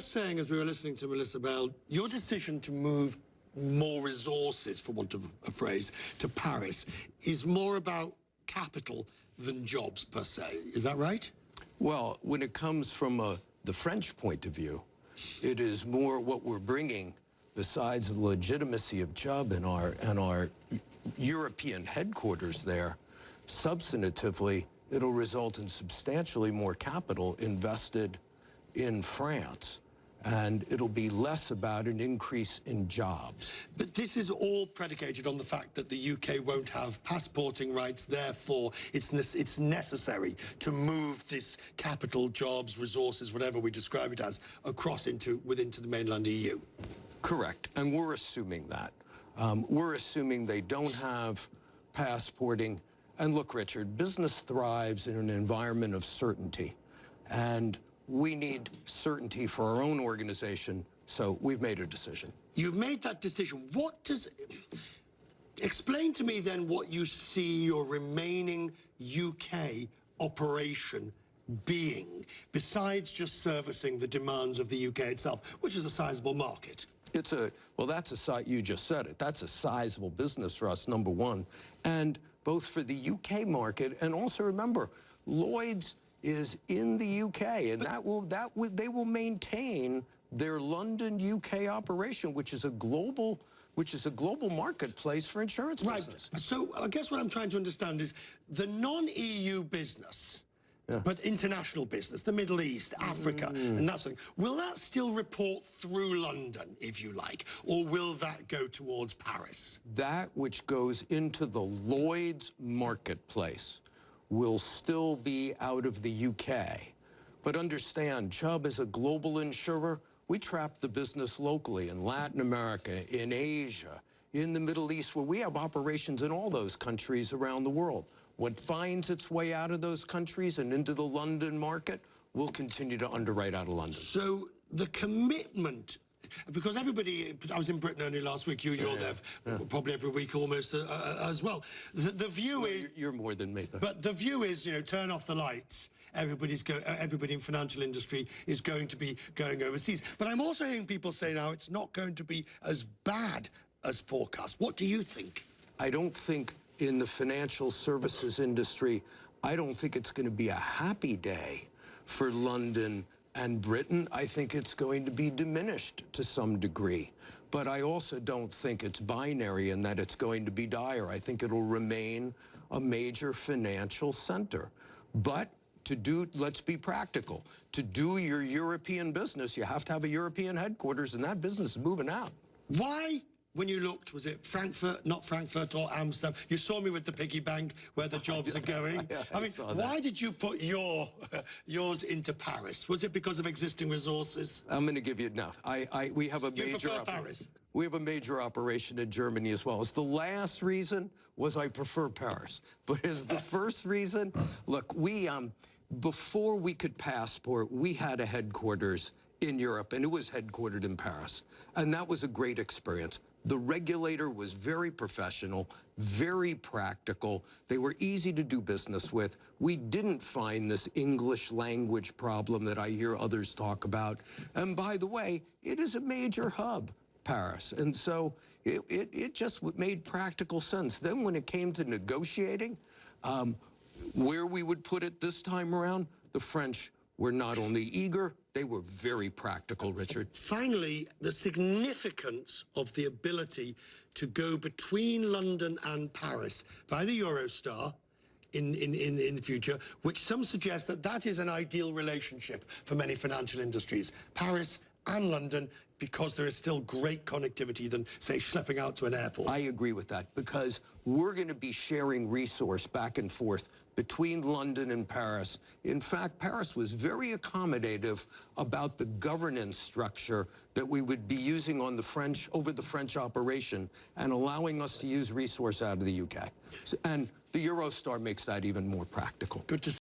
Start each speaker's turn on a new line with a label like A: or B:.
A: just saying, as we were listening to Melissa Bell, your decision to move more resources, for want of a phrase, to Paris is more about capital than jobs per se. Is that right?
B: Well, when it comes from the French point of view, it is more what we're bringing, besides the legitimacy of Chubb and our European headquarters there. Substantively, it'll result in substantially more capital invested in France, and it'll be less about an increase in jobs.
A: But this is all predicated on the fact that the UK won't have passporting rights, therefore it's necessary to move this capital, jobs, resources, whatever we describe it as, across within the mainland EU.
B: Correct, and we're assuming that. We're assuming they don't have passporting. And look, Richard, business thrives in an environment of certainty, and we need certainty for our own organization, so we've made a decision.
A: You've made that decision. Explain to me then what you see your remaining UK operation being, besides just servicing the demands of the UK itself, which is a sizable market.
B: You just said it. That's a sizable business for us, number one. And both for the UK market, and also remember, Lloyd's is in the UK, and they will maintain their London UK operation, which is a global marketplace for insurance business.
A: Right. So I guess what I'm trying to understand is the non-EU business, but international business, the Middle East, Africa, and that sort of thing, will that still report through London, if you like, or will that go towards Paris?
B: That which goes into the Lloyd's marketplace will still be out of the UK. But understand, Chubb is a global insurer. We trap the business locally in Latin America, in Asia, in the Middle East, where we have operations in all those countries around the world. What finds its way out of those countries and into the London market will continue to underwrite out of London.
A: So the commitment, because everybody, I was in Britain only last week, you're there probably every week almost as well. The view is...
B: You're more than me, though.
A: But the view is, turn off the lights. Everybody in financial industry is going to be going overseas. But I'm also hearing people say now it's not going to be as bad as forecast. What do you think?
B: I don't think in the financial services industry, I don't think it's going to be a happy day for London and Britain. I think it's going to be diminished to some degree. But I also don't think it's binary in that it's going to be dire. I think it'll remain a major financial center. But let's be practical. To do your European business, you have to have a European headquarters, and that business is moving out.
A: Why? When you looked, was it Frankfurt, not Frankfurt, or Amsterdam? You saw me with the piggy bank where the jobs are going. I mean, why did you put yours into Paris? Was it because of existing resources?
B: I'm going to give you enough. We have a major...
A: You prefer Paris?
B: We have a major operation in Germany as well. As the last reason was I prefer Paris. But as the first reason, look, before we could passport, we had a headquarters in Europe, and it was headquartered in Paris. And that was a great experience. The regulator was very professional, very practical. They were easy to do business with. We didn't find this English language problem that I hear others talk about. And by the way, it is a major hub, Paris. And so it just made practical sense. Then when it came to negotiating, where we would put it this time around, the French were not only eager, they were very practical, Richard.
A: Finally, the significance of the ability to go between London and Paris by the Eurostar in the future, which some suggest that is an ideal relationship for many financial industries. Paris and London, because there is still great connectivity than, say, schlepping out to an airport.
B: I agree with that, because we're going to be sharing resource back and forth between London and Paris. In fact, Paris was very accommodative about the governance structure that we would be using on over the French operation, and allowing us to use resource out of the UK. And the Eurostar makes that even more practical.
A: Good to see.